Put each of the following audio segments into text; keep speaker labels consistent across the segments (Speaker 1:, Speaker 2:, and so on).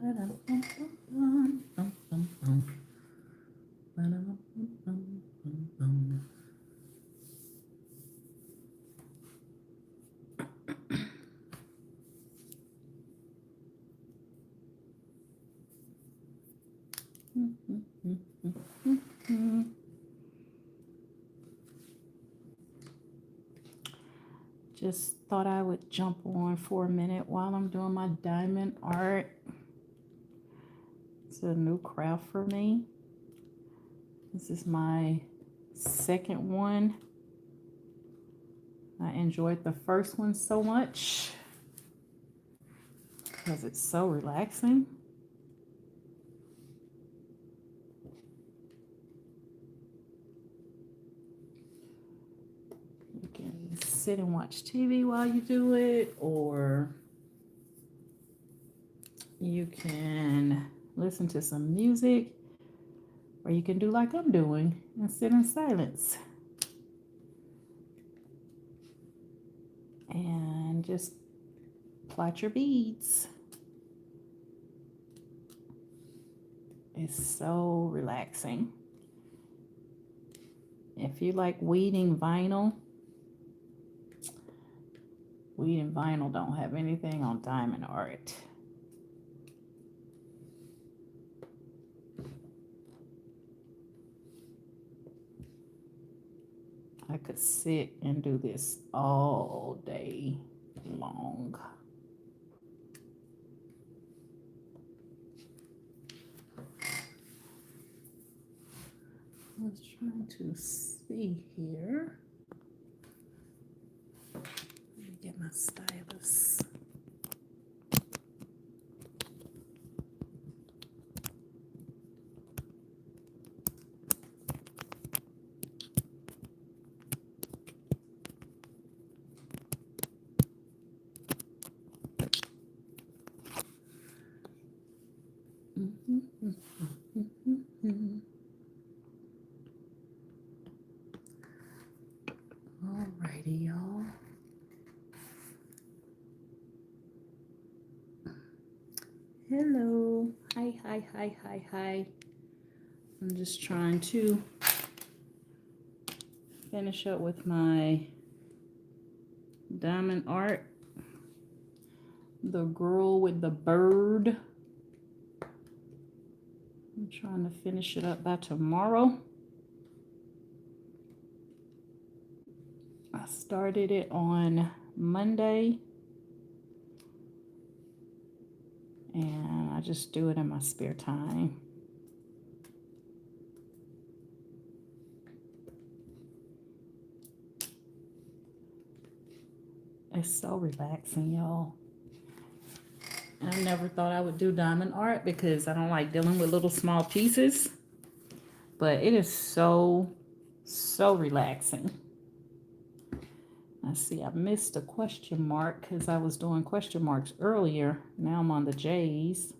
Speaker 1: Just thought I would jump on for a minute while I'm doing my diamond art. It's a new craft for me. This is my second one. I enjoyed the first one so much because it's so relaxing. You can sit and watch TV while you do it, or you can listen to some music, or you can do like I'm doing and sit in silence and just plot your beads. It's so relaxing. If you like weeding vinyl don't have anything on diamond art. I could sit and do this all day long. I was trying to see here. Let me get my stylus. Alrighty, y'all. Hello. Hi. I'm just trying to finish up with my diamond art. The girl with the bird. I'm trying to finish it up by tomorrow. I started it on Monday, and I just do it in my spare time. It's so relaxing, y'all. I never thought I would do diamond art because I don't like dealing with little small pieces, but it is so relaxing. I see I missed a question mark because I was doing question marks earlier. Now I'm on the J's.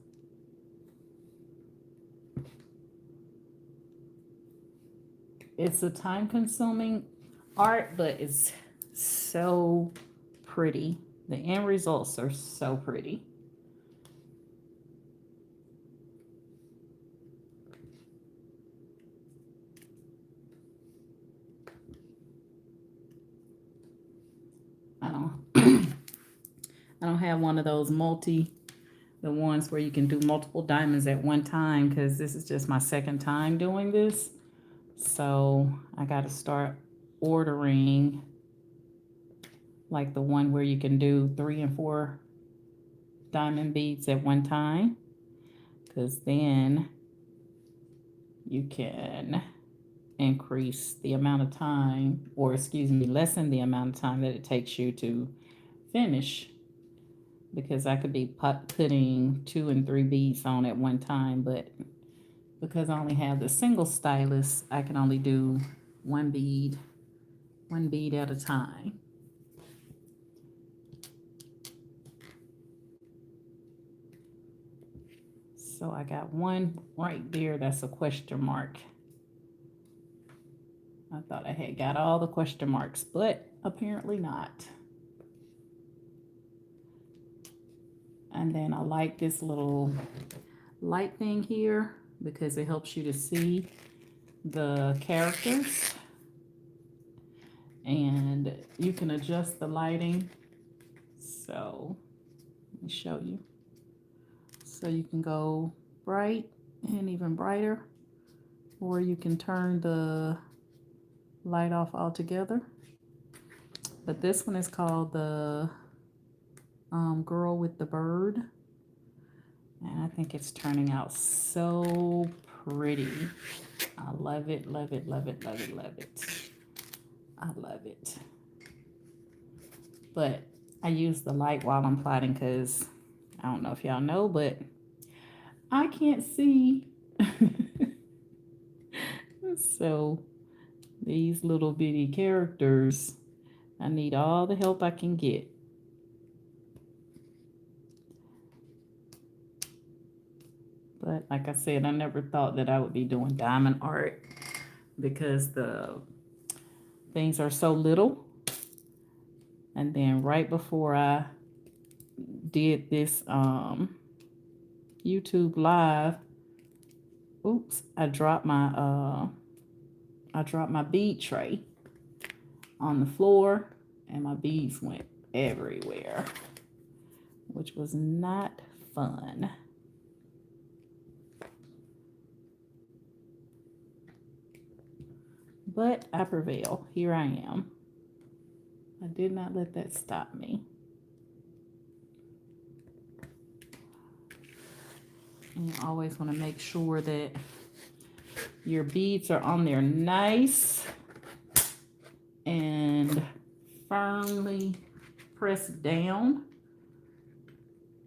Speaker 1: It's a time-consuming art, but it's so pretty. The end results are so pretty. I don't have one of those the ones where you can do multiple diamonds at one time, because this is just my second time doing this. So I got to start ordering like the one where you can do 3 and 4 diamond beads at one time, because then you can increase the amount of time, or excuse me, lessen the amount of time that it takes you to finish, because I could be putting 2 and 3 beads on at one time, but because I only have the single stylus, I can only do one bead at a time. So I got one right there that's a question mark. I thought I had got all the question marks, but apparently not. And then I like this little light thing here because it helps you to see the characters. And you can adjust the lighting. So let me show you. So you can go bright and even brighter, or you can turn the light off altogether. But this one is called the Girl with the Bird. And I think it's turning out so pretty. I love it, love it, love it, love it, love it. I love it. But I use the light while I'm plotting because I don't know if y'all know, but I can't see. So these little bitty characters, I need all the help I can get. But like I said, I never thought that I would be doing diamond art because the things are so little. And then right before I did this YouTube live, oops, I dropped my bead tray on the floor and my beads went everywhere, which was not fun. But I prevail. Here I am. I did not let that stop me. And you always want to make sure that your beads are on there nice and firmly pressed down,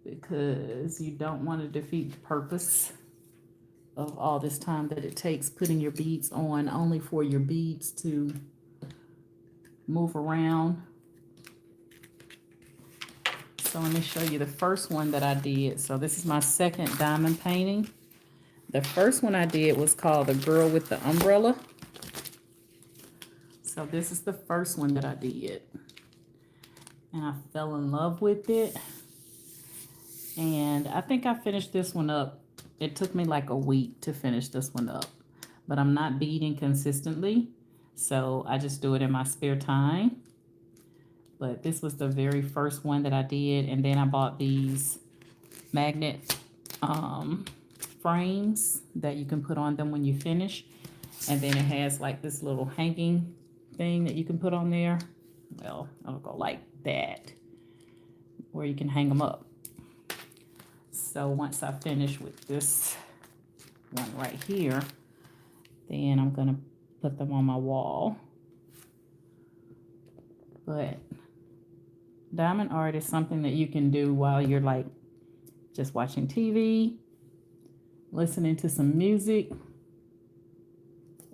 Speaker 1: because you don't want to defeat the purpose of all this time that it takes putting your beads on, only for your beads to move around. So let me show you the first one that I did. So this is my second diamond painting. The first one I did was called The Girl with the Umbrella. So this is the first one that I did. And I fell in love with it. And I think I finished this one up. It took me like a week to finish this one up. But I'm not beading consistently, so I just do it in my spare time. But this was the very first one that I did. And then I bought these magnet frames that you can put on them when you finish. And then it has like this little hanging thing that you can put on there. Well, it'll go like that, where you can hang them up. So once I finish with this one right here, then I'm gonna put them on my wall. But diamond art is something that you can do while you're like just watching TV, listening to some music,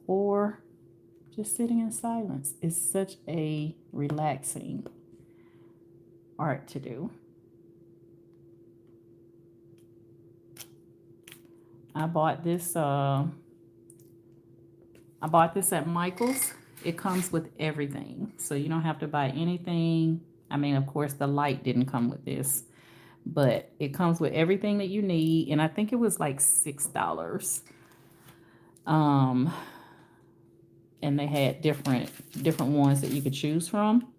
Speaker 1: or just sitting in silence. It's such a relaxing art to do. I bought this at Michael's. It comes with everything, so you don't have to buy anything. I mean, of course, the light didn't come with this, but it comes with everything that you need, and I think it was like $6. And they had different ones that you could choose from.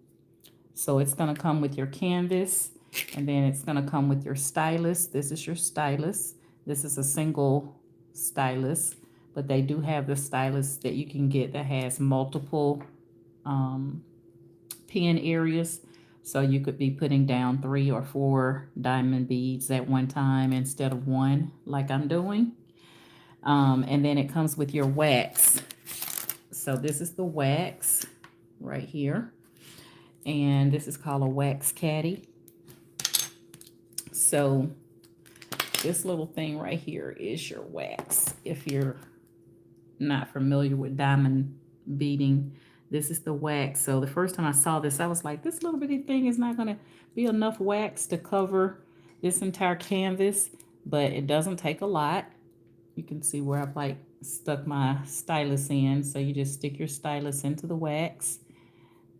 Speaker 1: So it's gonna come with your canvas, and then it's gonna come with your stylus. This is your stylus. This is a single stylus, but they do have the stylus that you can get that has multiple pin areas. So you could be putting down 3 or 4 diamond beads at one time instead of one, like I'm doing. And then it comes with your wax. So this is the wax right here. And this is called a wax caddy. So this little thing right here is your wax. If you're not familiar with diamond beading, this is the wax. So the first time I saw this, I was like, this little bitty thing is not gonna be enough wax to cover this entire canvas, but it doesn't take a lot. You can see where I've like stuck my stylus in. So you just stick your stylus into the wax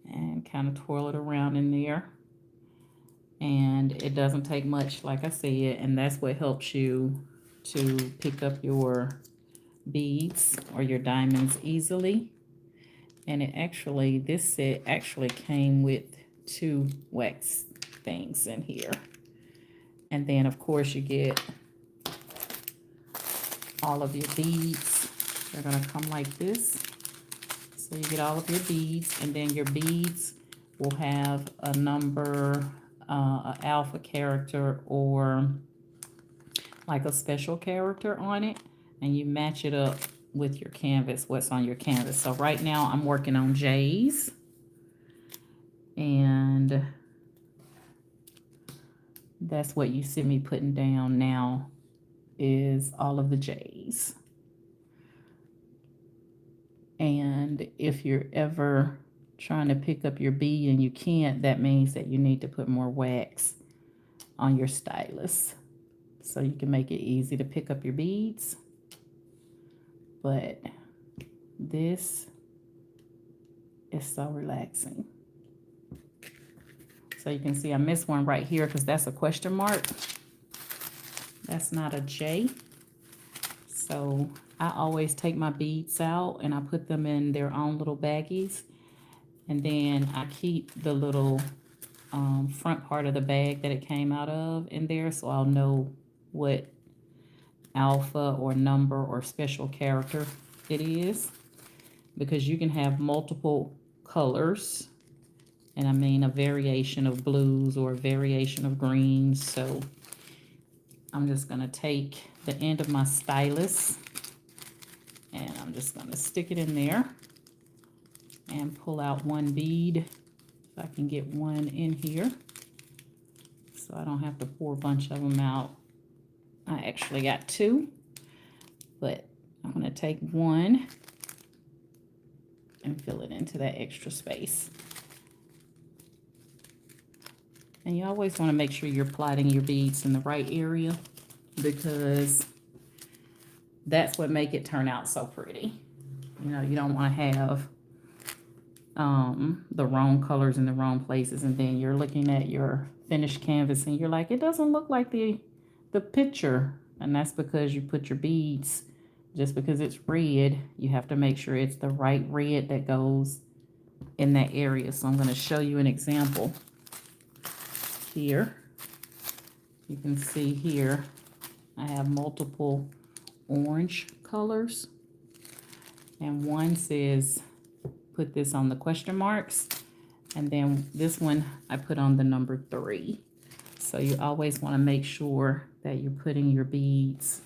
Speaker 1: and kind of twirl it around in there. And it doesn't take much, like I said, and that's what helps you to pick up your beads or your diamonds easily. And it actually, this set actually came with 2 wax things in here. And then of course you get all of your beads. They're gonna come like this. So you get all of your beads, and then your beads will have a number, an alpha character, or like a special character on it, and you match it up with your canvas, what's on your canvas. So right now I'm working on J's, and that's what you see me putting down now, is all of the J's. And if you're ever trying to pick up your bead and you can't, that means that you need to put more wax on your stylus so you can make it easy to pick up your beads. But this is so relaxing. So you can see I missed one right here because that's a question mark. That's not a J. So I always take my beads out and I put them in their own little baggies. And then I keep the little front part of the bag that it came out of in there, so I'll know what alpha or number or special character it is. Because you can have multiple colors, and I mean a variation of blues or a variation of greens. So I'm just gonna take the end of my stylus and I'm just gonna stick it in there and pull out one bead. If I can get one in here so I don't have to pour a bunch of them out. I actually got 2, but I'm gonna take one and fill it into that extra space. And you always want to make sure you're plotting your beads in the right area, because that's what make it turn out so pretty. You know, you don't want to have the wrong colors in the wrong places, and then you're looking at your finished canvas and you're like, it doesn't look like the picture. And that's because you put your beads, just because it's red, you have to make sure it's the right red that goes in that area. So I'm going to show you an example here. You can see here I have multiple orange colors, and one says put this on the question marks, and then this one I put on the number 3. So you always want to make sure that you're putting your beads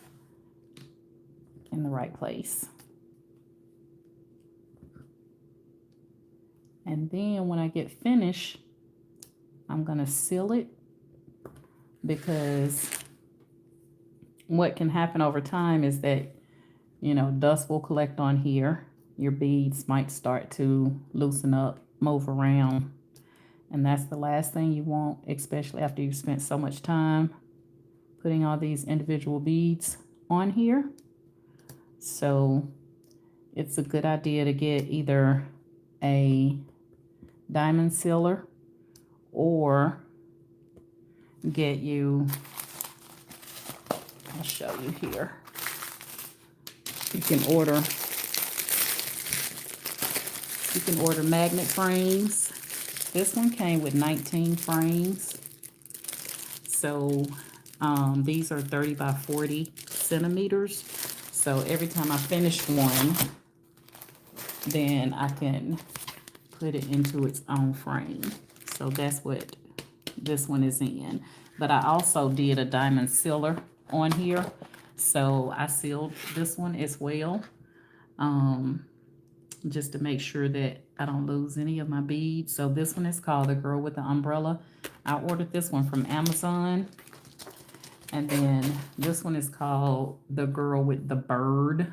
Speaker 1: in the right place. And then when I get finished, I'm going to seal it, because what can happen over time is that, you know, dust will collect on here. Your beads might start to loosen up, move around. And that's the last thing you want, especially after you've spent so much time putting all these individual beads on here. So it's a good idea to get either a diamond sealer or get you, I'll show you here. You can order magnet frames. This one came with 19 frames. So these are 30 by 40 centimeters. So every time I finish one, then I can put it into its own frame. So that's what this one is in. But I also did a diamond sealer on here. So I sealed this one as well, just to make sure that I don't lose any of my beads. So this one is called The Girl with the Umbrella. I ordered this one from Amazon. And then this one is called The Girl with the Bird.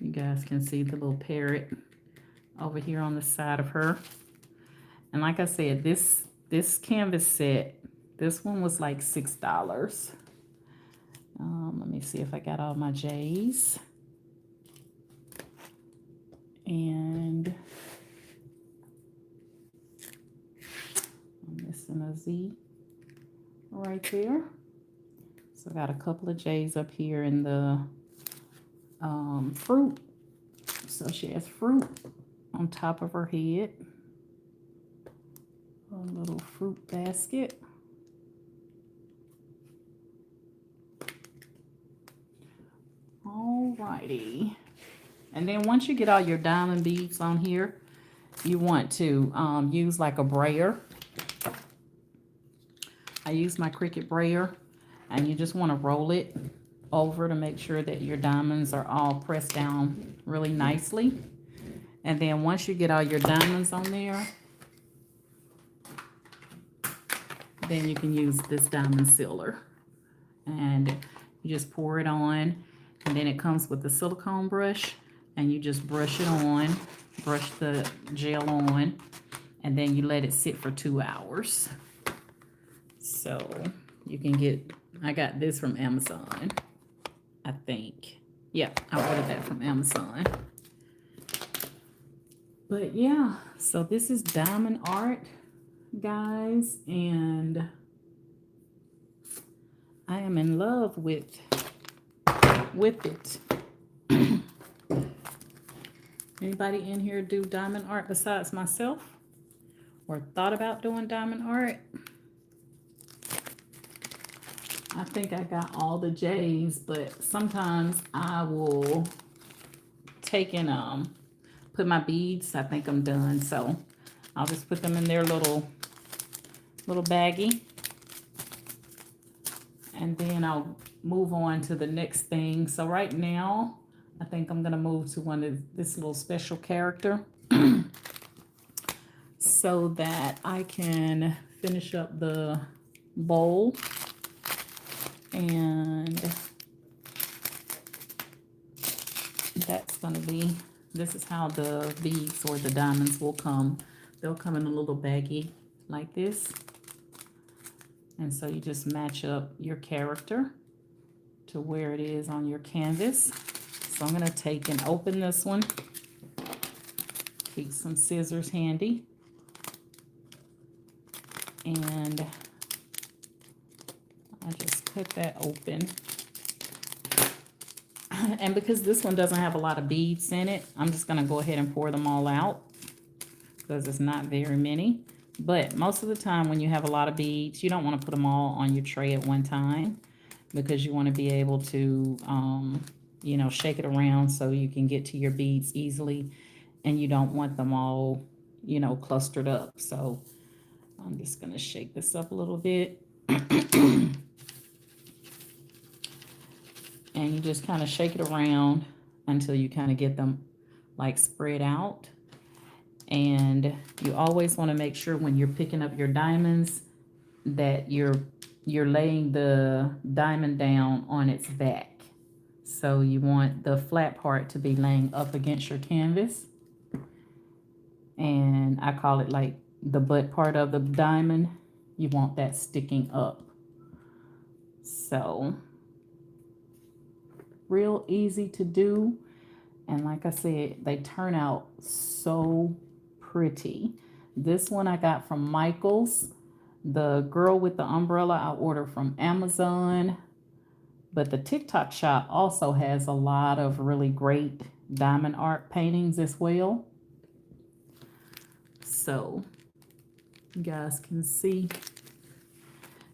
Speaker 1: You guys can see the little parrot over here on the side of her. And like I said, this canvas set, this one was like $6. Let me see if I got all my J's. And I'm missing a Z. right there. So I got a couple of J's up here in the fruit. So she has fruit on top of her head. A little fruit basket. Alrighty. And then once you get all your diamond beads on here, you want to use like a brayer. I use my Cricut brayer, and you just want to roll it over to make sure that your diamonds are all pressed down really nicely. And then once you get all your diamonds on there, then you can use this diamond sealer. And you just pour it on, and then it comes with the silicone brush, and you just brush it on, brush the gel on, and then you let it sit for 2 hours. So you can get, I got this from Amazon, I think. Yeah, I ordered that from Amazon. But yeah, so this is diamond art, guys, and I am in love with it. Anybody in here do diamond art besides myself, or thought about doing diamond art? I think I got all the J's, but sometimes I will take and put my beads. I think I'm done, so I'll just put them in their little baggie, and then I'll move on to the next thing. So right now, I think I'm gonna move to this little special character so that I can finish up the bowl. And that's gonna be, this is how the beads or the diamonds will come. They'll come in a little baggie like this. And so you just match up your character to where it is on your canvas. So I'm gonna take and open this one. Keep some scissors handy. And I just cut that open. And because this one doesn't have a lot of beads in it, I'm just gonna go ahead and pour them all out because it's not very many. But most of the time when you have a lot of beads, you don't want to put them all on your tray at one time, because you want to be able to, you know, shake it around so you can get to your beads easily, and you don't want them all, you know, clustered up. So I'm just going to shake this up a little bit. And you just kind of shake it around until you kind of get them like spread out. And you always want to make sure when you're picking up your diamonds that you're laying the diamond down on its back. So you want the flat part to be laying up against your canvas. And I call it like the butt part of the diamond. You want that sticking up. So real easy to do. And like I said, they turn out so pretty. This one I got from Michaels. The girl with the umbrella I ordered from Amazon. But the TikTok shop also has a lot of really great diamond art paintings as well. So you guys can see.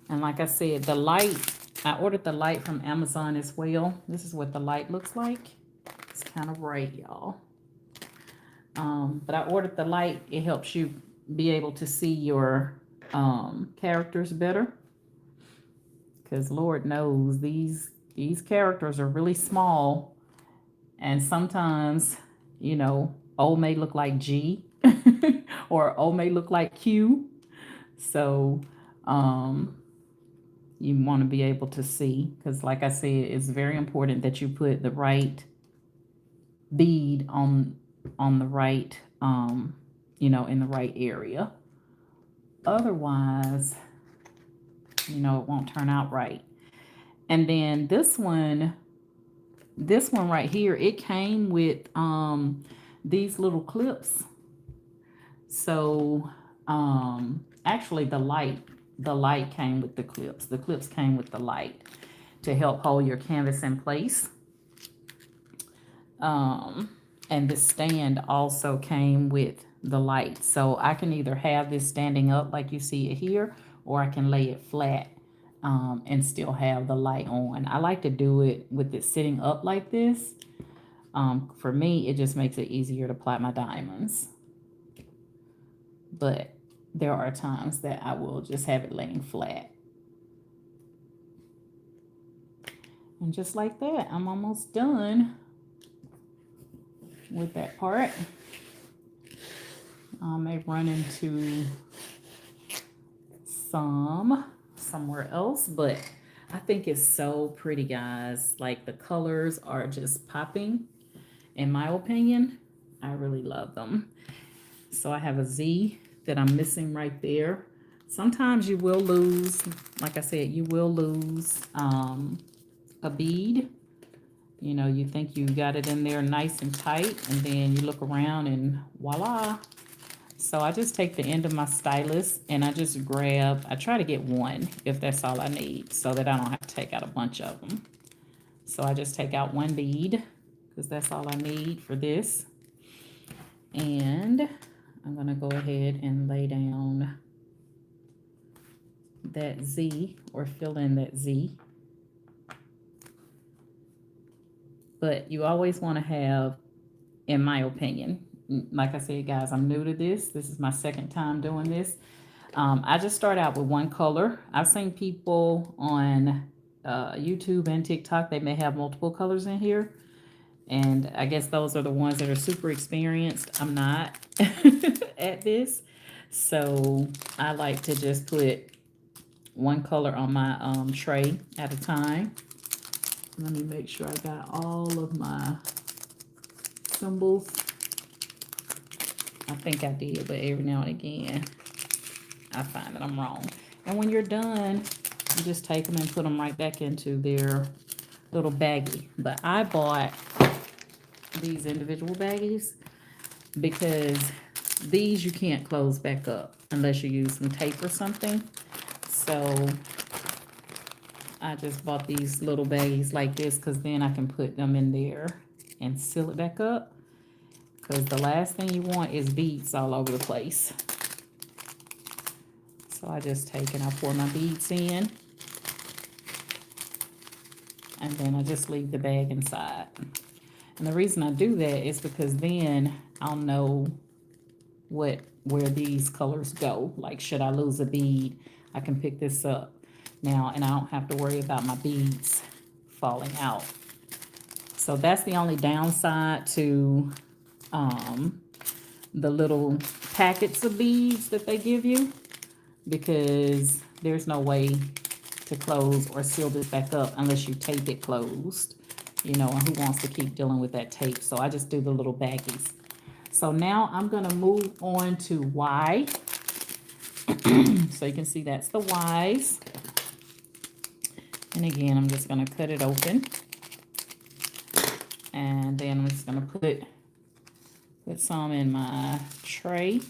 Speaker 1: And like I said, the light, I ordered the light from Amazon as well. This is what the light looks like. It's kind of bright, y'all. But I ordered the light. It helps you be able to see your characters better. Because Lord knows these characters are really small. And sometimes, you know, O may look like G or O may look like Q. So you want to be able to see, because like I said, it's very important that you put the right bead on the right, you know, in the right area. Otherwise, you know, it won't turn out right. And then this one right here, it came with these little clips. So actually the light the light came with the clips. The clips came with the light to help hold your canvas in place. And the stand also came with the light. So I can either have this standing up like you see it here, or I can lay it flat and still have the light on. I like to do it with it sitting up like this. For me, it just makes it easier to apply my diamonds. But there are times that I will just have it laying flat. And just like that, I'm almost done with that part. I may run into somewhere else, but I think it's so pretty, guys. Like, the colors are just popping, in my opinion. I really love them. So I have a Z that I'm missing right there. Sometimes you will lose, like I said, you will lose a bead. You know, you think you got it in there nice and tight, and then you look around and voila. So I just take the end of my stylus and I just grab, I try to get one if that's all I need, so that I don't have to take out a bunch of them. So I just take out one bead because that's all I need for this. And I'm going to go ahead and lay down that Z, or fill in that Z. But you always want to have, in my opinion, like I said, guys, I'm new to this. This is my second time doing this. I just start out with one color. I've seen people on YouTube and TikTok, they may have multiple colors in here. And I guess those are the ones that are super experienced. I'm not at this. So I like to just put one color on my tray at a time. Let me make sure I got all of my symbols. I think I did, but every now and again, I find that I'm wrong. And when you're done, you just take them and put them right back into their little baggie. But I bought these individual baggies because these you can't close back up unless you use some tape or something. So I just bought these little baggies like this because then I can put them in there and seal it back up. Because the last thing you want is beads all over the place. So I just take and I pour my beads in. And then I just leave the bag inside. And the reason I do that is because then I'll know where these colors go. Like, should I lose a bead, I can pick this up now and I don't have to worry about my beads falling out. So that's the only downside to the little packets of beads that they give you, because there's no way to close or seal this back up unless you tape it closed. You know, and who wants to keep dealing with that tape? So I just do the little baggies. So now I'm going to move on to Y. So you can see that's the Y's. And again, I'm just going to cut it open. And then I'm just going to put some in my tray.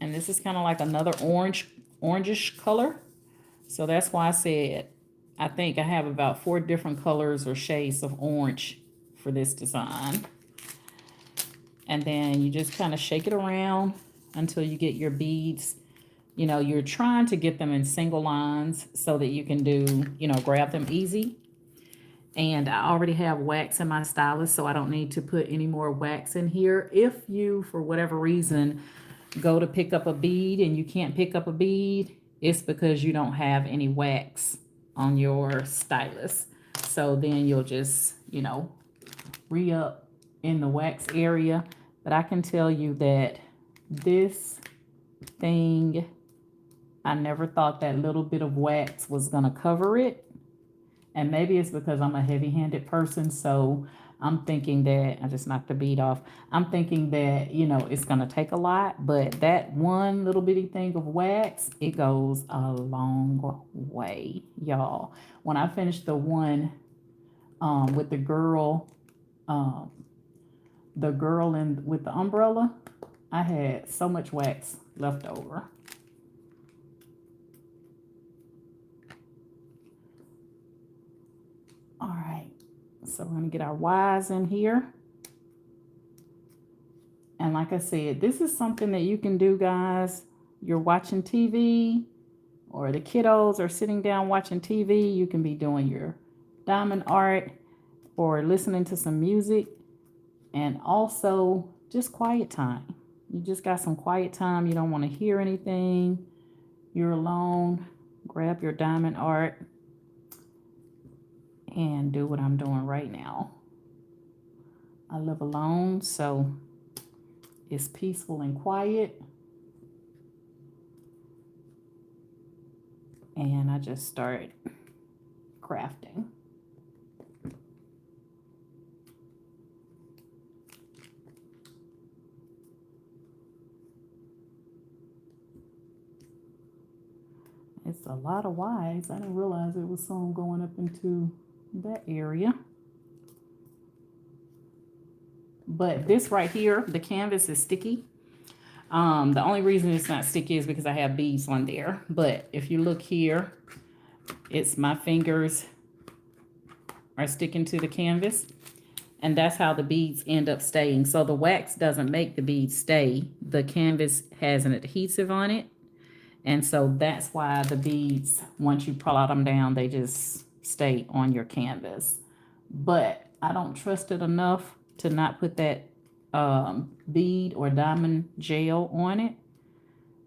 Speaker 1: And this is kind of like another orangish color. So that's why I said I think I have about 4 different colors or shades of orange for this design. And then you just kind of shake it around until you get your beads. You know, you're trying to get them in single lines so that you can do, you know, grab them easy. And I already have wax in my stylus, so I don't need to put any more wax in here. If you, for whatever reason, go to pick up a bead and you can't pick up a bead, it's because you don't have any wax on your stylus. So then you'll just, you know, re-up in the wax area. But I can tell you that this thing, I never thought that little bit of wax was going to cover it. And maybe it's because I'm a heavy-handed person, so I'm thinking that, I just knocked the bead off. I'm thinking that, you know, it's going to take a lot, but that one little bitty thing of wax, it goes a long way, y'all. When I finished the one with the girl with the umbrella, I had so much wax left over. So we're going to get our Ys in here. And like I said, this is something that you can do, guys. You're watching TV or the kiddos are sitting down watching TV. You can be doing your diamond art or listening to some music, and also just quiet time. You just got some quiet time. You don't want to hear anything. You're alone. Grab your diamond art and do what I'm doing right now. I live alone, so it's peaceful and quiet. And I just started crafting. It's a lot of Ys. I didn't realize it was some going up into that area. But this right here, the canvas is sticky. The only reason it's not sticky is because I have beads on there. But if you look here, it's my fingers are sticking to the canvas. And that's how the beads end up staying. So the wax doesn't make the beads stay. The canvas has an adhesive on it. And so that's why the beads, once you pull them down, they just stay on your canvas. But I don't trust it enough to not put that bead or diamond gel on it.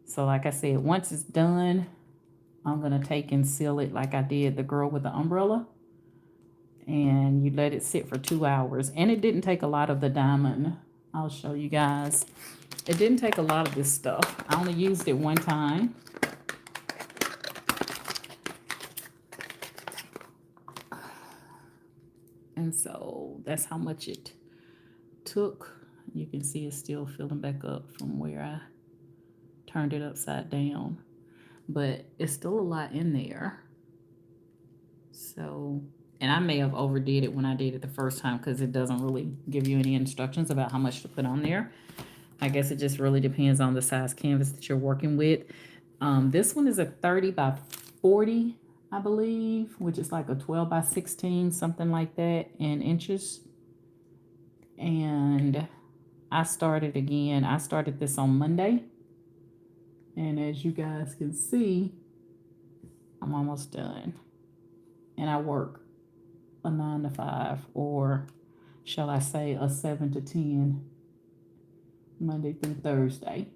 Speaker 1: So like I said, once it's done, I'm going to take and seal it like I did the girl with the umbrella. And you let it sit for 2 hours. And it didn't take a lot of the diamond. I'll show you guys. It didn't take a lot of this stuff. I only used it one time. And so that's how much it took. You can see it's still filling back up from where I turned it upside down. But it's still a lot in there. So, and I may have overdid it when I did it the first time because it doesn't really give you any instructions about how much to put on there. I guess it just really depends on the size canvas that you're working with. This one is a 30 by 40, I believe, which is like a 12 by 16, something like that in inches. And I started this on Monday. And as you guys can see, I'm almost done. And I work a 9 to 5, or shall I say a 7 to 10, Monday through Thursday.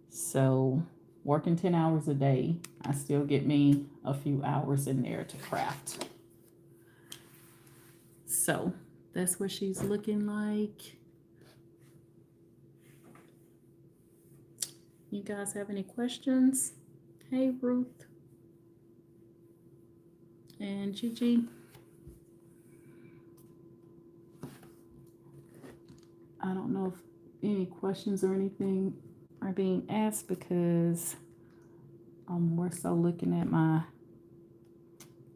Speaker 1: So working 10 hours a day, I still get me a few hours in there to craft. So that's what she's looking like. You guys have any questions? Hey, Ruth and Gigi. I don't know if any questions or anything are being asked because I'm more so looking at my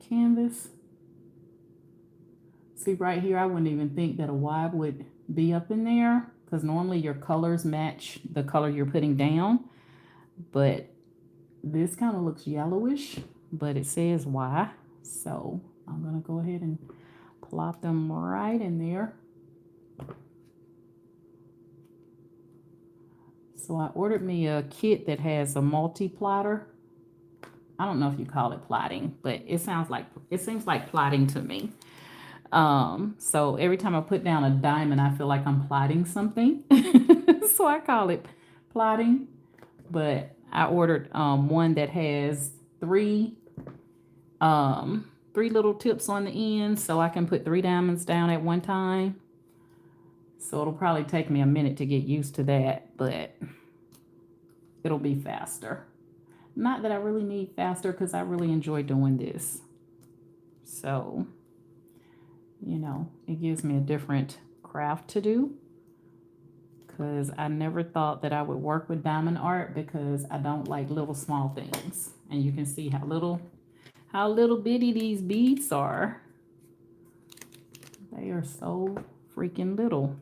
Speaker 1: canvas. See right here, I wouldn't even think that a Y would be up in there because normally your colors match the color you're putting down. But this kind of looks yellowish, but it says Y. So I'm going to go ahead and plop them right in there. So I ordered me a kit that has a multi-plotter. I don't know if you call it plotting, but it seems like plotting to me. So every time I put down a diamond, I feel like I'm plotting something. So I call it plotting. But I ordered one that has three little tips on the end, so I can put 3 diamonds down at one time. So it'll probably take me a minute to get used to that, but it'll be faster. Not that I really need faster because I really enjoy doing this. So, you know, it gives me a different craft to do because I never thought that I would work with diamond art because I don't like little small things. And you can see how little bitty these beads are. They are so freaking little.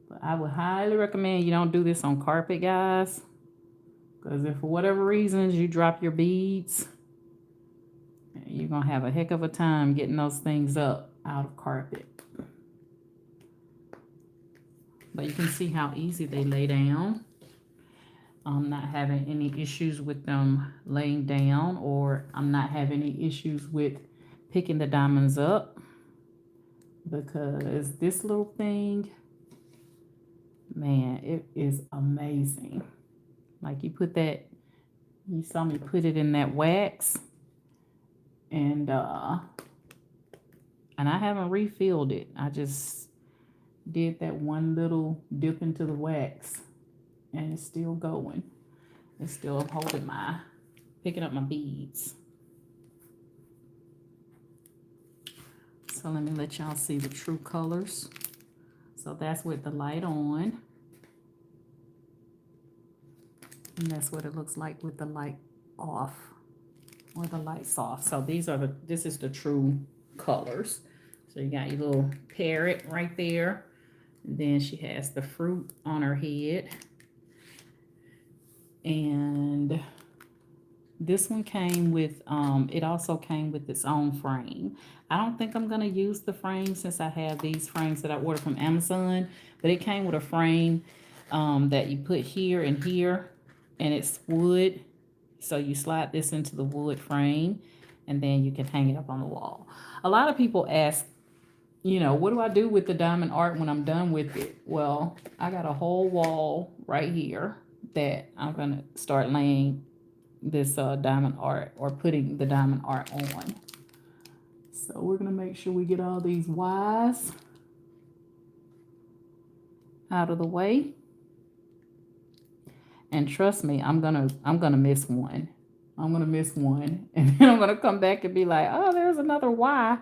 Speaker 1: But I would highly recommend you don't do this on carpet, guys. Because if for whatever reasons you drop your beads You're going to have a heck of a time getting those things up out of carpet. But you can see how easy they lay down. I'm not having any issues with them laying down, or I'm not having any issues with picking the diamonds up, because this little thing, man, it is amazing. Like you saw me put it in that wax, and I haven't refilled it. I just did that one little dip into the wax, and it's still going. It's still picking up my beads. So let me let y'all see the true colors. So that's with the light on. And that's what it looks like with the light off, or the lights off. So this is the true colors. So you got your little parrot right there. And then she has the fruit on her head. And this one came with, it also came with its own frame. I don't think I'm going to use the frame since I have these frames that I ordered from Amazon. But it came with a frame that you put here and here. And it's wood. So you slide this into the wood frame. And then you can hang it up on the wall. A lot of people ask, what do I do with the diamond art when I'm done with it? Well, I got a whole wall right here that I'm going to start laying this diamond art, or putting the diamond art on. So we're going to make sure we get all these Y's out of the way. And trust me, I'm gonna miss one. I'm gonna miss one, and then I'm gonna come back and be like, oh, there's another Y.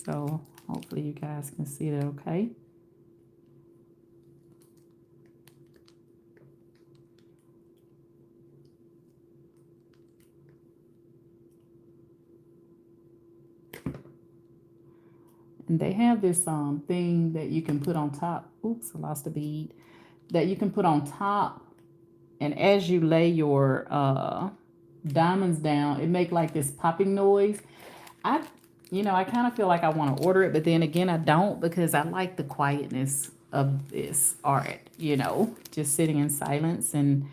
Speaker 1: So hopefully you guys can see that okay. And they have this thing that you can put on top. Oops, I lost a bead. That you can put on top, and as you lay your diamonds down, it make like this popping noise. I kind of feel like I want to order it, but then again, I don't, because I like the quietness of this art. Just sitting in silence and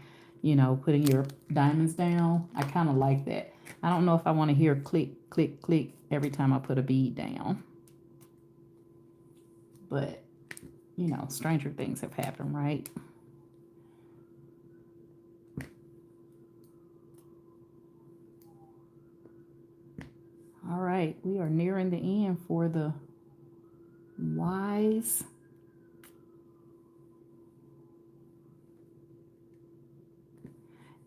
Speaker 1: putting your diamonds down. I kind of like that. I don't know if I want to hear click, click, click every time I put a bead down. But, stranger things have happened, right? All right, we are nearing the end for the Y's.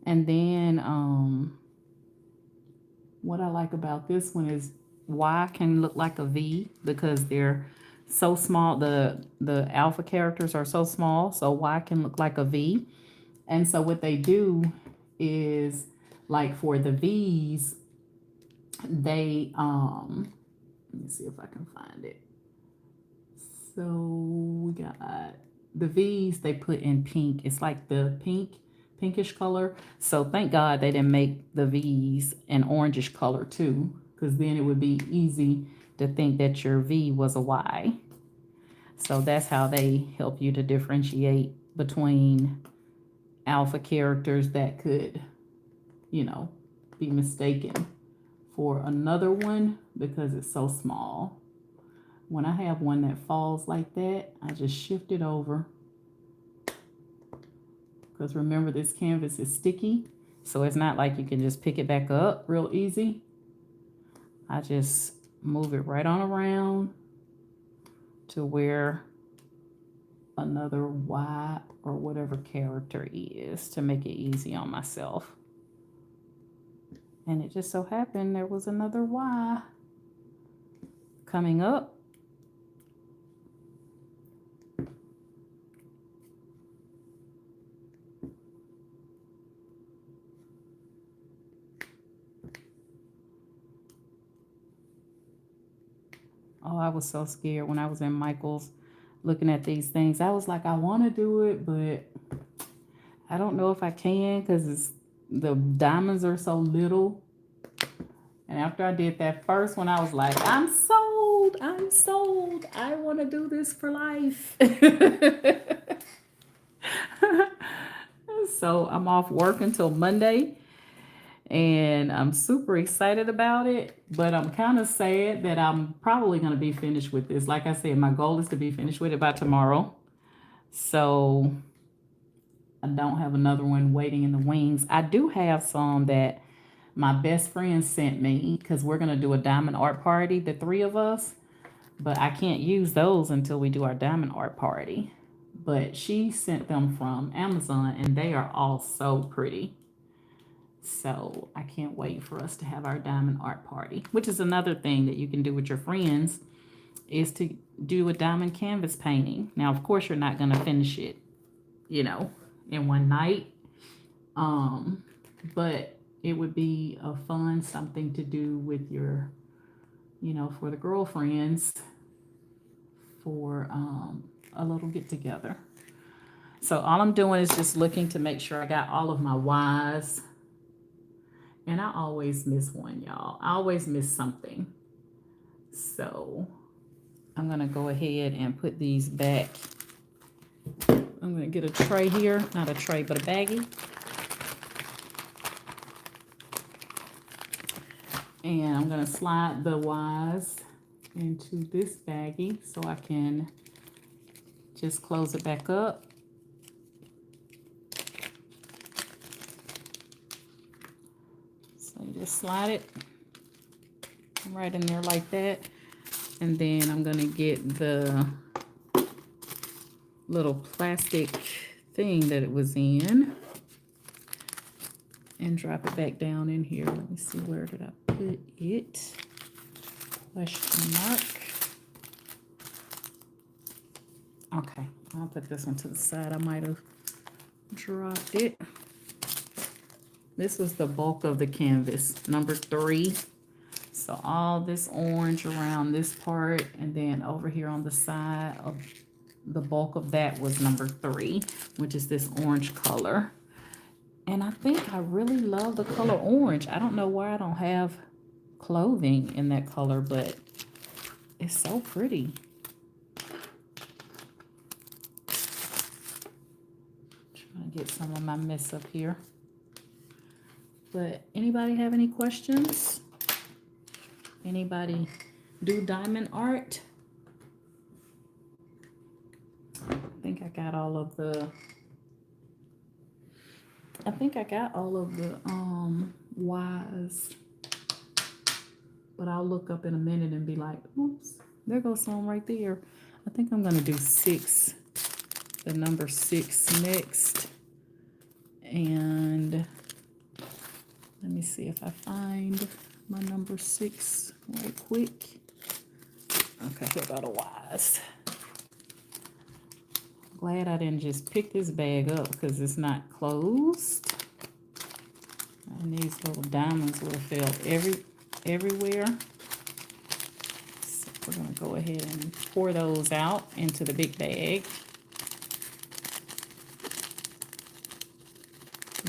Speaker 1: And then what I like about this one is Y can look like a V, because they're so small. The alpha characters are so small, so Y can look like a V. And so what they do is, like for the V's, they let me see if I can find it. So we got the V's they put in pink. It's like the pinkish color. So thank God they didn't make the V's an orangish color too, because then it would be easy to think that your V was a Y. So that's how they help you to differentiate between alpha characters that could, be mistaken for another one, because it's so small. When I have one that falls like that, I just shift it over. Because remember, this canvas is sticky, so it's not like you can just pick it back up real easy. I just move it right on around to where another Y or whatever character is, to make it easy on myself. And it just so happened there was another Y coming up. Oh, I was so scared when I was in Michael's looking at these things. I was like, I want to do it, but I don't know if I can, because the diamonds are so little. And after I did that first one, I was like, I'm sold. I'm sold. I want to do this for life. So I'm off work until Monday. And I'm super excited about it. But I'm kind of sad that I'm probably going to be finished with this. Like I said, my goal is to be finished with it by tomorrow. So I don't have another one waiting in the wings. I do have some that my best friend sent me because we're going to do a diamond art party, the three of us. But I can't use those until we do our diamond art party. But she sent them from Amazon and they are all so pretty. So I can't wait for us to have our diamond art party, which is another thing that you can do with your friends is to do a diamond canvas painting. Now, of course, you're not going to finish it, you know, in one night. But it would be a fun something to do with your, you know, for the girlfriends for a little get together. So all I'm doing is just looking to make sure I got all of my Y's. And I always miss one, y'all. I always miss something. So I'm going to go ahead and put these back. I'm going to get a tray here. Not a tray, but a baggie. And I'm going to slide the Y's into this baggie so I can just close it back up. So you just slide it right in there like that. And then I'm going to get the little plastic thing that it was in and drop it back down in here. Let me see, where did I put it? Question mark. Okay, I'll put this one to the side. I might have dropped it. This was the bulk of the canvas, number 3. So all this orange around this part, and then over here on the side of the bulk of that was number 3, which is this orange color. And I think I really love the color orange. I don't know why I don't have clothing in that color, but it's so pretty. Trying to get some of my mess up here. But anybody have any questions? Anybody do diamond art? I think I got all of the Y's. But I'll look up in a minute and be like, oops, there goes some right there. I think I'm gonna do 6, the number 6 next. And let me see if I find my number 6 right quick. Okay, here go the Y's. Glad I didn't just pick this bag up because it's not closed. And these little diamonds would have fell everywhere. So we're going to go ahead and pour those out into the big bag.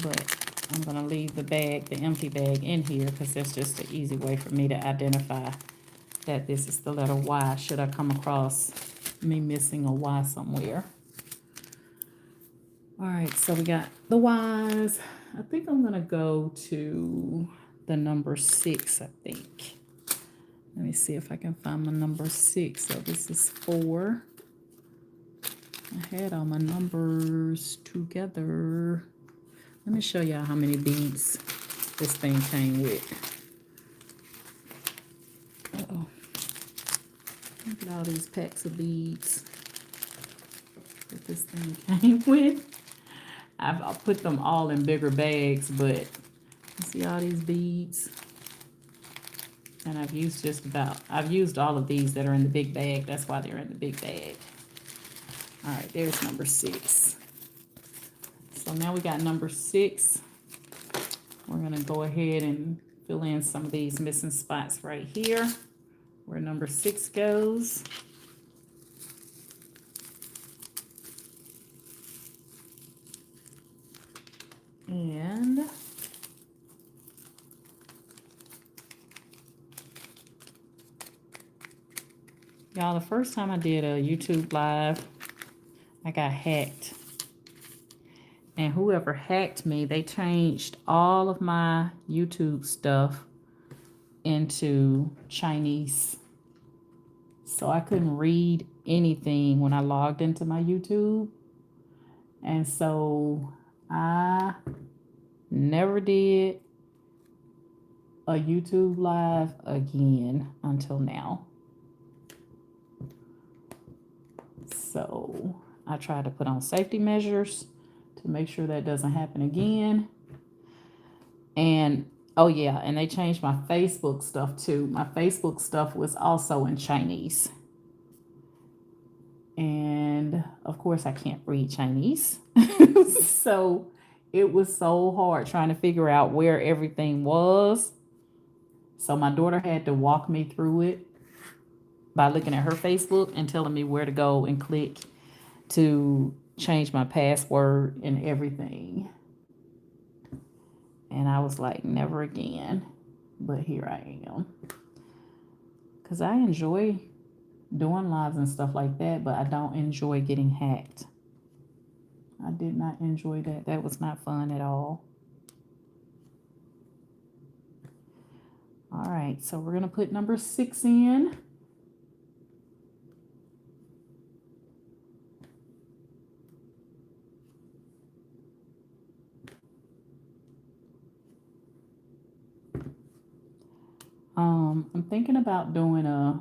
Speaker 1: But I'm going to leave the bag, the empty bag, in here because that's just an easy way for me to identify that this is the letter Y should I come across me missing a Y somewhere. All right, so we got the Y's. I think I'm going to go to the number 6, I think. Let me see if I can find my number 6. So this is 4. I had all my numbers together. Let me show y'all how many beads this thing came with. Uh-oh. Look at all these packs of beads that this thing came with. I'll put them all in bigger bags, but you see all these beads? And I've used all of these that are in the big bag. That's why they're in the big bag. All right, there's number 6. So now we got number 6. We're gonna go ahead and fill in some of these missing spots right here where number 6 goes. And Y'all, the first time I did a YouTube live, I got hacked. And whoever hacked me, they changed all of my YouTube stuff into Chinese. So I couldn't read anything when I logged into my YouTube. And so I never did a YouTube live again until now. So I tried to put on safety measures to make sure that doesn't happen again. And oh yeah, and they changed my Facebook stuff too. My Facebook stuff was also in Chinese. And of course I can't read Chinese. So it was so hard trying to figure out where everything was. So my daughter had to walk me through it by looking at her Facebook and telling me where to go and click to change my password and everything. And I was like, never again. But here I am. Because I enjoy doing lives and stuff like that, but I don't enjoy getting hacked. I did not enjoy that. That was not fun at all. All right, so we're going to put number 6 in. I'm thinking about doing a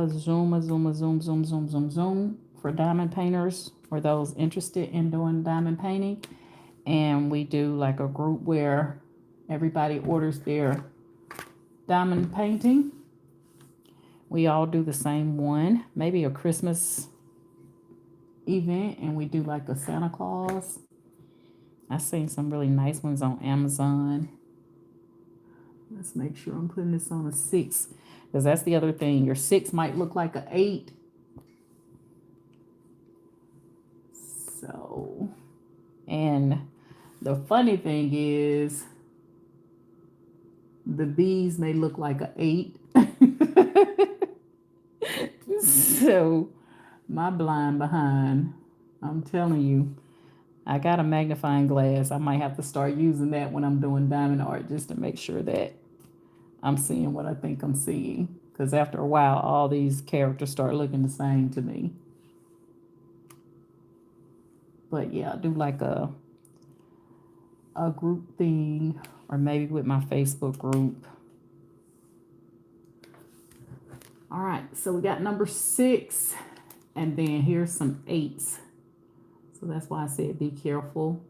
Speaker 1: zoom for diamond painters or those interested in doing diamond painting. And we do like a group where everybody orders their diamond painting. We all do the same one, maybe a Christmas event, and we do like a Santa Claus. I've seen some really nice ones on Amazon. Let's make sure I'm putting this on a 6, because that's the other thing. Your 6 might look like an 8. So, and the funny thing is, the B's may look like an 8. So, my blind behind, I'm telling you, I got a magnifying glass. I might have to start using that when I'm doing diamond art just to make sure that I'm seeing what I think I'm seeing. Because after a while, all these characters start looking the same to me. But yeah, I do like a group thing, or maybe with my Facebook group. All right, so we got number 6, and then here's some 8s. So that's why I said be careful.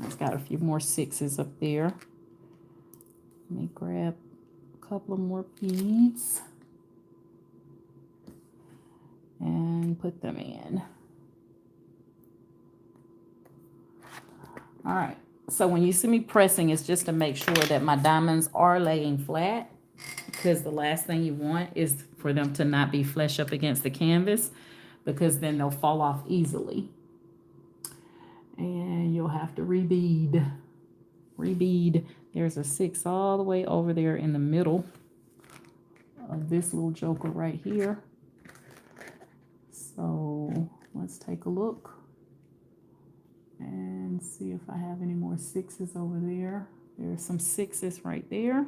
Speaker 1: I've got a few more 6s up there. Let me grab a couple of more beads and put them in. All right, so when you see me pressing, it's just to make sure that my diamonds are laying flat, because the last thing you want is for them to not be flush up against the canvas, because then they'll fall off easily. And you'll have to rebead. There's a 6 all the way over there in the middle of this little joker right here. So let's take a look and see if I have any more 6s over there. There's some 6s right there.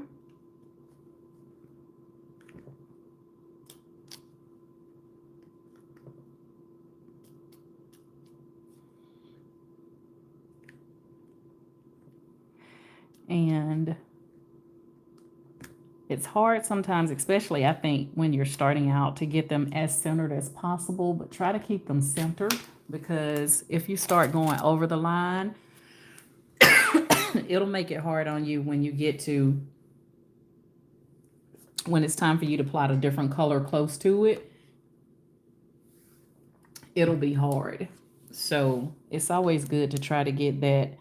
Speaker 1: And it's hard sometimes, especially I think when you're starting out, to get them as centered as possible, but try to keep them centered, because if you start going over the line, it'll make it hard on you when you get to, when it's time for you to plot a different color close to it. It'll be hard. So it's always good to try to get that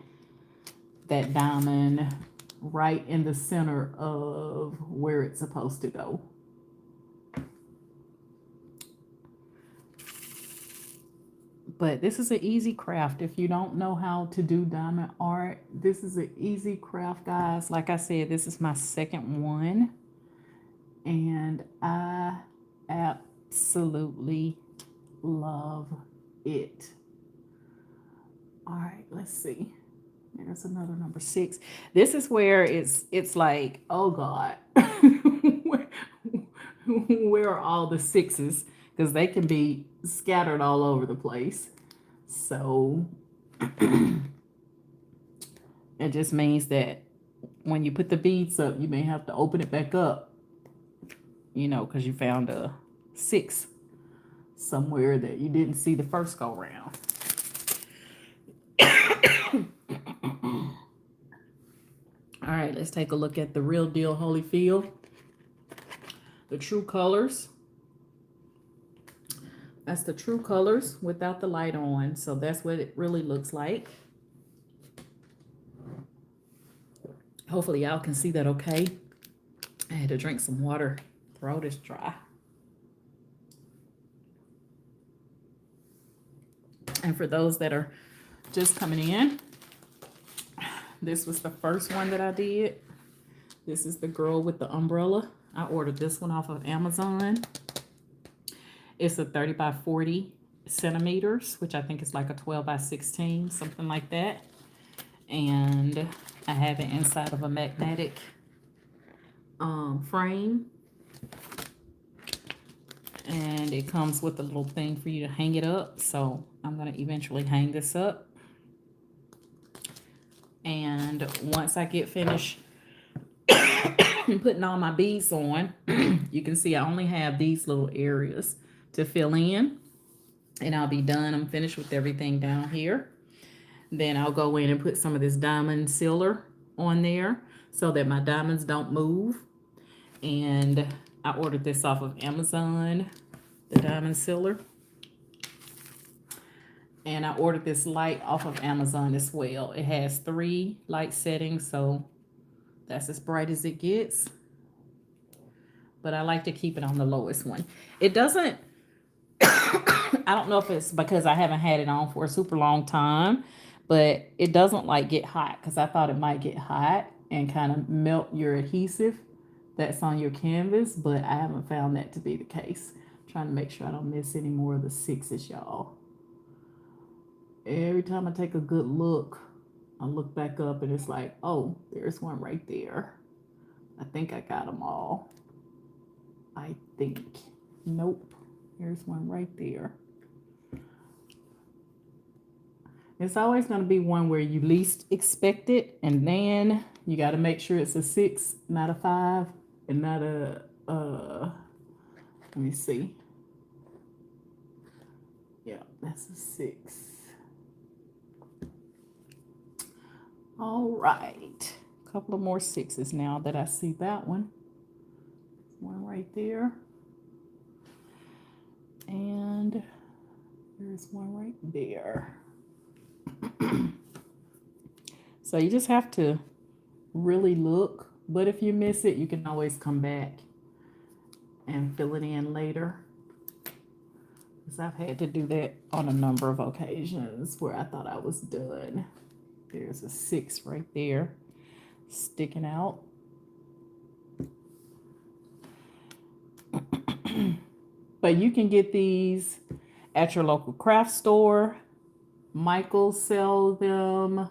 Speaker 1: diamond right in the center of where it's supposed to go. But this is an easy craft. If you don't know how to do diamond art, this is an easy craft, guys. Like I said, this is my second one, and I absolutely love it. All right, let's see. There's another number 6. This is where it's like, oh God, where, where are all the 6s? Because they can be scattered all over the place. So it just means that when you put the beads up, you may have to open it back up, you know, because you found a 6 somewhere that you didn't see the first go round. All right, let's take a look at the Real Deal Holyfield. The true colors. That's the true colors without the light on. So that's what it really looks like. Hopefully y'all can see that okay. I had to drink some water. Throat is dry. And for those that are just coming in, this was the first one that I did. This is the girl with the umbrella. I ordered this one off of Amazon. It's a 30 by 40 centimeters, which I think is like a 12 by 16, something like that. And I have it inside of a magnetic frame. And it comes with a little thing for you to hang it up. So I'm going to eventually hang this up. And once I get finished putting all my beads on, you can see I only have these little areas to fill in. And I'll be done. I'm finished with everything down here. Then I'll go in and put some of this diamond sealer on there so that my diamonds don't move. And I ordered this off of Amazon, the diamond sealer. And I ordered this light off of Amazon as well. It has 3 light settings, so that's as bright as it gets. But I like to keep it on the lowest one. It doesn't, I don't know if it's because I haven't had it on for a super long time, but it doesn't like get hot, because I thought it might get hot and kind of melt your adhesive that's on your canvas, but I haven't found that to be the case. I'm trying to make sure I don't miss any more of the 6s, y'all. Every time I take a good look, I look back up and it's like, oh, there's one right there. I think I got them all. I think. Nope. There's one right there. It's always going to be one where you least expect it, and then you got to make sure it's a 6, not a 5, and not a, let me see. Yeah, that's a 6. All right. A couple of more 6s now that I see that one. One right there. And there's one right there. So you just have to really look, but if you miss it, you can always come back and fill it in later. Because I've had to do that on a number of occasions where I thought I was done. There's a 6 right there sticking out. But you can get these at your local craft store. Michaels sells them.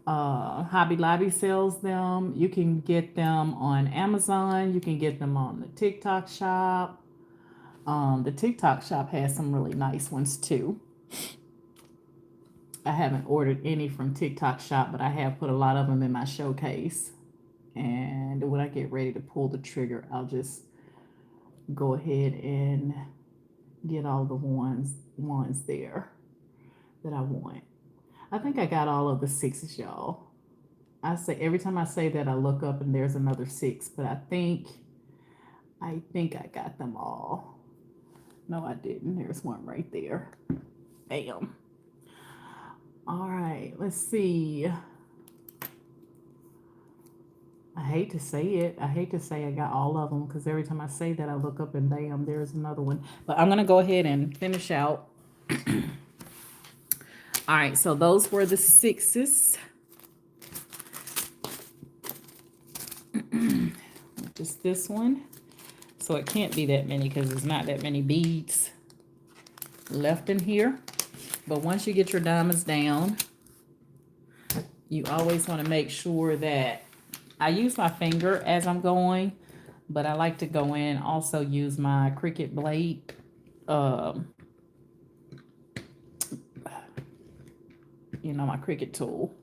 Speaker 1: Hobby Lobby sells them. You can get them on Amazon. You can get them on the TikTok shop. The TikTok shop has some really nice ones too. I haven't ordered any from TikTok shop, but I have put a lot of them in my showcase. And when I get ready to pull the trigger, I'll just go ahead and get all the ones there that I want. I think I got all of the 6s, y'all. I say every time I say that, I look up and there's another 6, but I think I got them all. No, I didn't. There's one right there. Bam. All right, let's see. I hate to say it. I hate to say I got all of them, because every time I say that, I look up and bam, there's another one. But I'm going to go ahead and finish out. All right, so those were the 6s. Just this one. So it can't be that many because there's not that many beads left in here. But once you get your diamonds down, you always want to make sure that I use my finger as I'm going, but I like to go in, also use my Cricut blade, you know, my Cricut tool,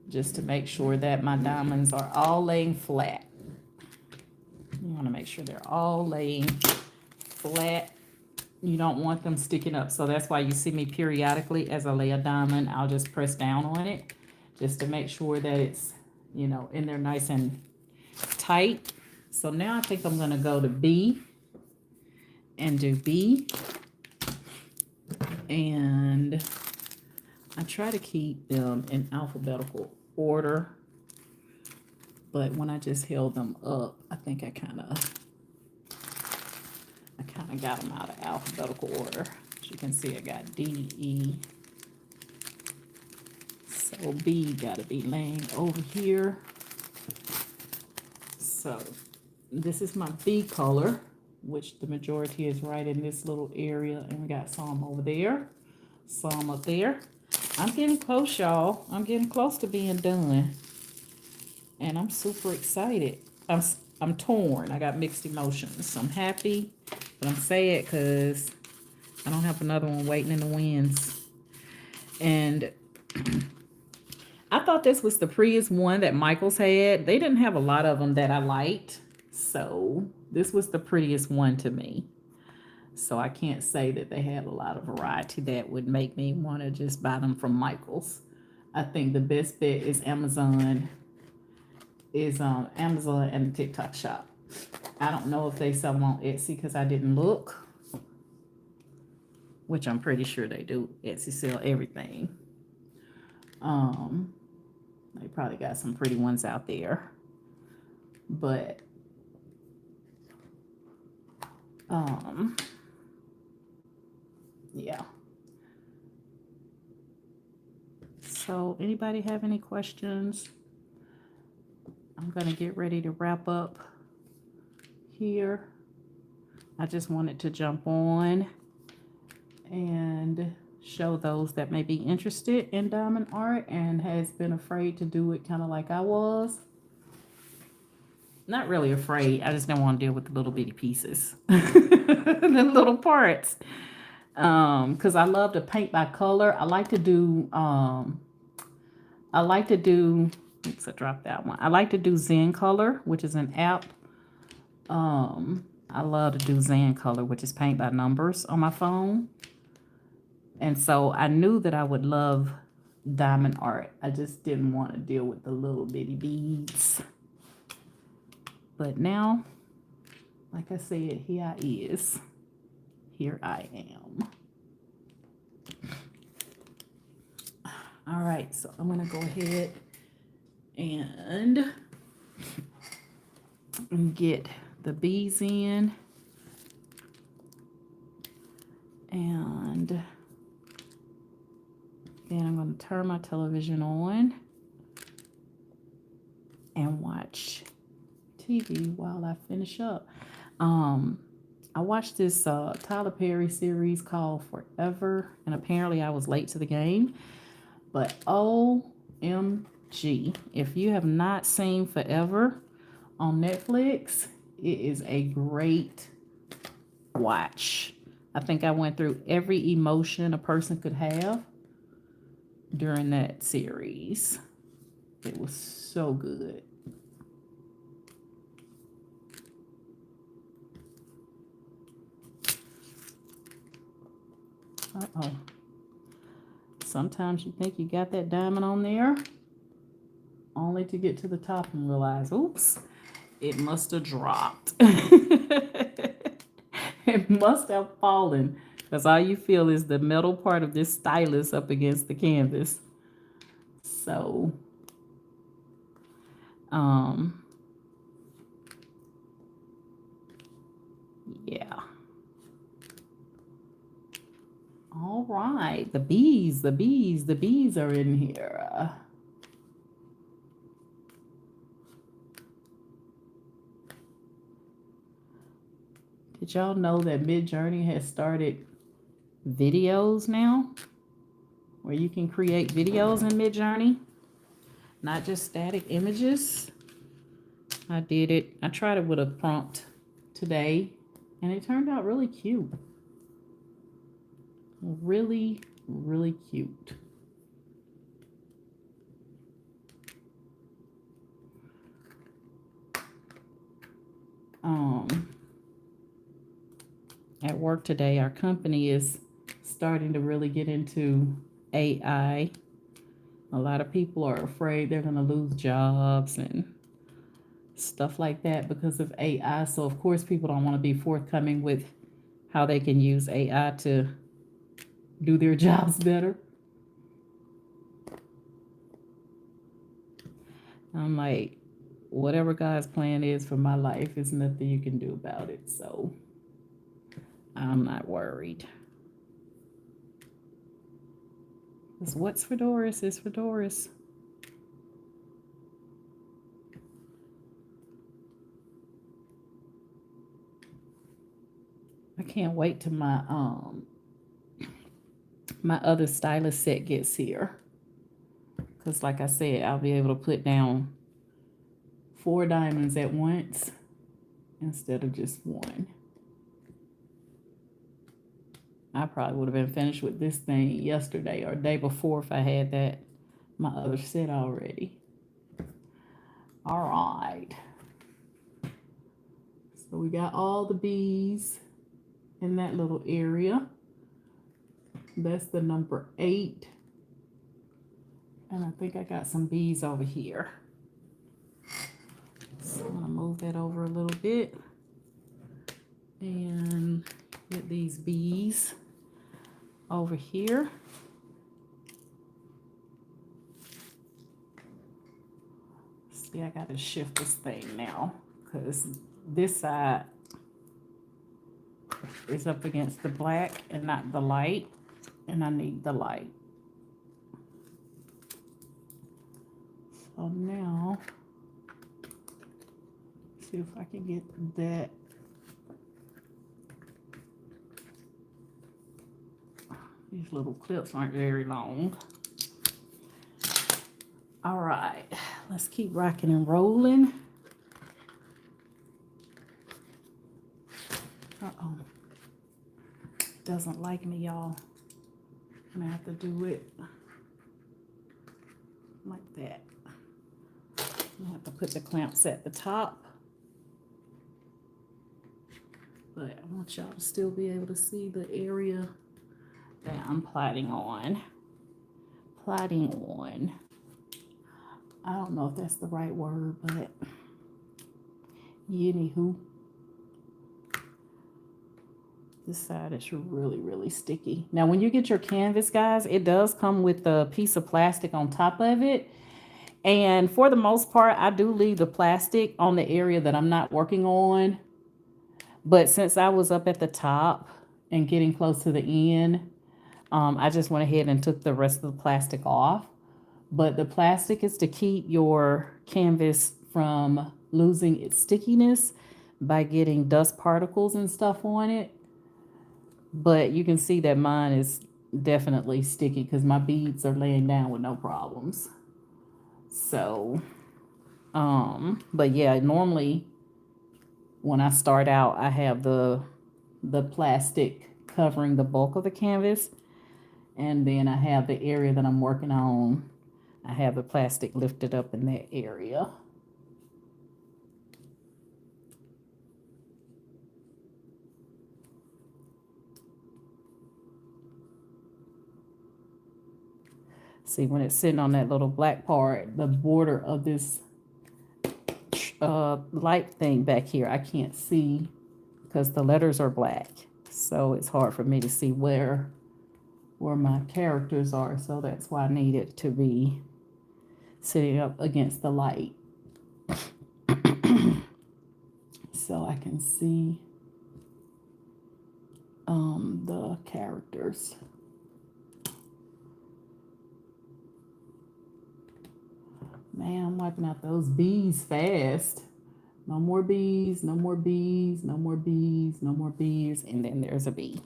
Speaker 1: just to make sure that my diamonds are all laying flat. You want to make sure they're all laying flat. You don't want them sticking up. So that's why you see me periodically, as I lay a diamond, I'll just press down on it just to make sure that it's, you know, in there nice and tight. So now I think I'm going to go to B and do B. And I try to keep them in alphabetical order. But when I just held them up, I think I kind of got them out of alphabetical order. As you can see, I got D, E. So B got to be laying over here. So this is my B color, which the majority is right in this little area. And we got some over there, some up there. I'm getting close, y'all. I'm getting close to being done. And I'm super excited. I'm torn. I got mixed emotions. I'm happy, but I'm sad because I don't have another one waiting in the wings. And I thought this was the prettiest one that Michaels had. They didn't have a lot of them that I liked. So this was the prettiest one to me. So I can't say that they had a lot of variety that would make me want to just buy them from Michaels. I think the best bet is Amazon and the TikTok shop. I don't know if they sell them on Etsy because I didn't look, which I'm pretty sure they do. Etsy sell everything. They probably got some pretty ones out there, but yeah. So anybody have any questions? I'm going to get ready to wrap up here. I just wanted to jump on and show those that may be interested in diamond art and has been afraid to do it kind of like I was. Not really afraid. I just don't want to deal with the little bitty pieces, the little parts. Because I love to paint by color. I like to do, oops, I dropped that one. I like to do Zen Color, which is an app. I love to do Zen Color, which is paint by numbers on my phone. And so I knew that I would love diamond art. I just didn't want to deal with the little bitty beads. But now, like I said, here I is. Here I am. All right, so I'm going to go ahead and get the bees in. And then I'm going to turn my television on and watch TV while I finish up. I watched this Tyler Perry series called Forever, and apparently I was late to the game. But OMG, if you have not seen Forever on Netflix, it is a great watch. I think I went through every emotion a person could have during that series. It was so good. Uh-oh. Sometimes you think you got that diamond on there, only to get to the top and realize, oops, it must have dropped. It must have fallen, because all you feel is the metal part of this stylus up against the canvas. So, yeah. All right, the bees are in here. Did y'all know that Midjourney has started videos now? Where you can create videos in Midjourney, not just static images. I did it. I tried it with a prompt today, and it turned out really cute. Really, really cute. At work today, our company is starting to really get into AI. A lot of people are afraid they're going to lose jobs and stuff like that because of AI. So, of course, people don't want to be forthcoming with how they can use AI to do their jobs better. I'm like, whatever God's plan is for my life, there's nothing you can do about it. So, I'm not worried. Because what's for Doris is for Doris. I can't wait till my other stylus set gets here. Because like I said, I'll be able to put down 4 diamonds at once instead of just one. I probably would have been finished with this thing yesterday or day before if I had that my other set already. All right. So we got all the bees in that little area. That's the number 8. And I think I got some bees over here. So I'm gonna move that over a little bit and get these bees over here. See, I gotta shift this thing now because this side is up against the black and not the light, and I need the light. So now, see if I can get that. These little clips aren't very long. All right, let's keep rocking and rolling. Uh-oh. Doesn't like me, y'all. I'm gonna have to do it like that. I have to put the clamps at the top. But I want y'all to still be able to see the area that I'm plaiting on. Plaiting on. I don't know if that's the right word, but anywho. This side is really, really sticky. Now, when you get your canvas, guys, it does come with a piece of plastic on top of it. And for the most part, I do leave the plastic on the area that I'm not working on. But since I was up at the top and getting close to the end, I just went ahead and took the rest of the plastic off. But the plastic is to keep your canvas from losing its stickiness by getting dust particles and stuff on it. But you can see that mine is definitely sticky because my beads are laying down with no problems. So, but yeah, normally when I start out, I have the plastic covering the bulk of the canvas. And then I have the area that I'm working on. I have the plastic lifted up in that area. See, when it's sitting on that little black part, the border of this light thing back here, I can't see because the letters are black. So it's hard for me to see where my characters are. So that's why I need it to be sitting up against the light. So I can see the characters. Man, I'm wiping out those bees fast. No more B's, no more B's, no more B's, no more B's, and then there's a B.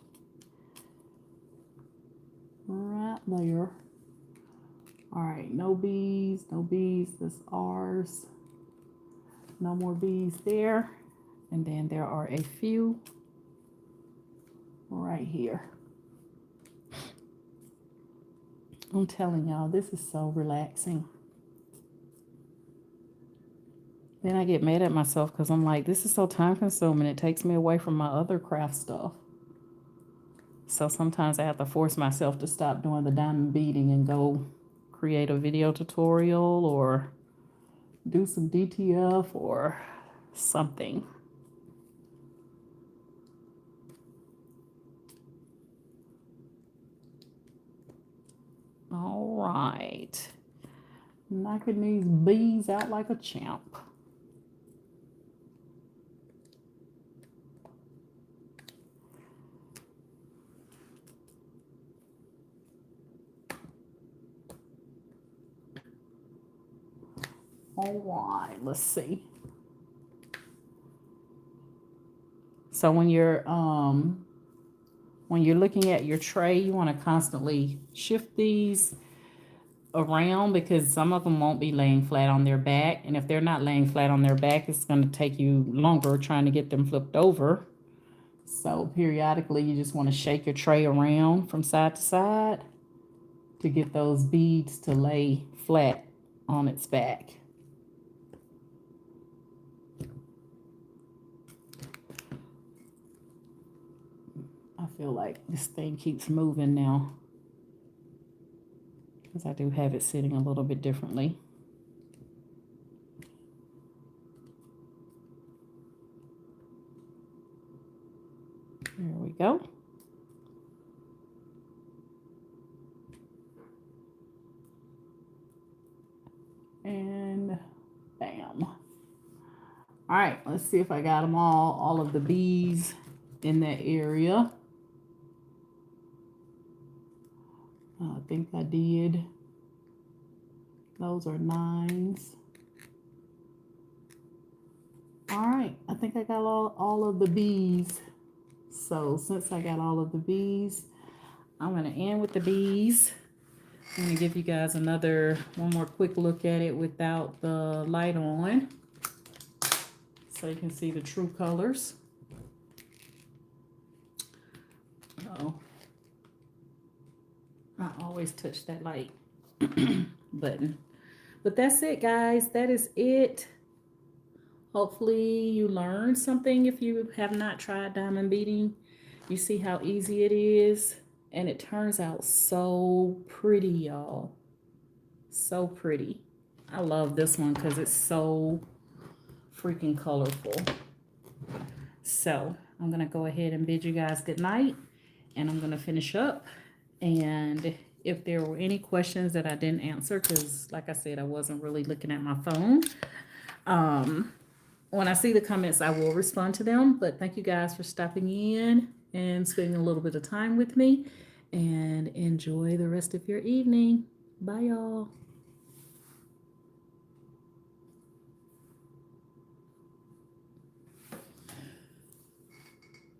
Speaker 1: Right there. All right, no B's, no B's, that's R's. No more B's there. And then there are a few right here. I'm telling y'all, this is so relaxing. Then I get mad at myself because I'm like, this is so time consuming. It takes me away from my other craft stuff. So sometimes I have to force myself to stop doing the diamond beading and go create a video tutorial or do some DTF or something. All right. Knocking these bees out like a champ. All right, let's see. So when you're looking at your tray, you want to constantly shift these around because some of them won't be laying flat on their back, and if they're not laying flat on their back, it's going to take you longer trying to get them flipped over. So periodically you just want to shake your tray around from side to side to get those beads to lay flat on its back. I feel like this thing keeps moving now because I do have it sitting a little bit differently. There we go. And bam. All right, let's see if I got them all of the bees in that area. I think I did. Those are 9s. All right, I think I got all of the bees. So since I got all of the bees, I'm going to end with the bees. I'm going to give you guys one more quick look at it without the light on so you can see the true colors. Uh-oh. I always touch that light button. But that's it, guys. That is it. Hopefully you learned something if you have not tried diamond beading. You see how easy it is. And it turns out so pretty, y'all. So pretty. I love this one because it's so freaking colorful. So I'm going to go ahead and bid you guys good night. And I'm going to finish up. And if there were any questions that I didn't answer, because like I said, I wasn't really looking at my phone. When I see the comments, I will respond to them. But thank you guys for stopping in and spending a little bit of time with me. And enjoy the rest of your evening. Bye, y'all.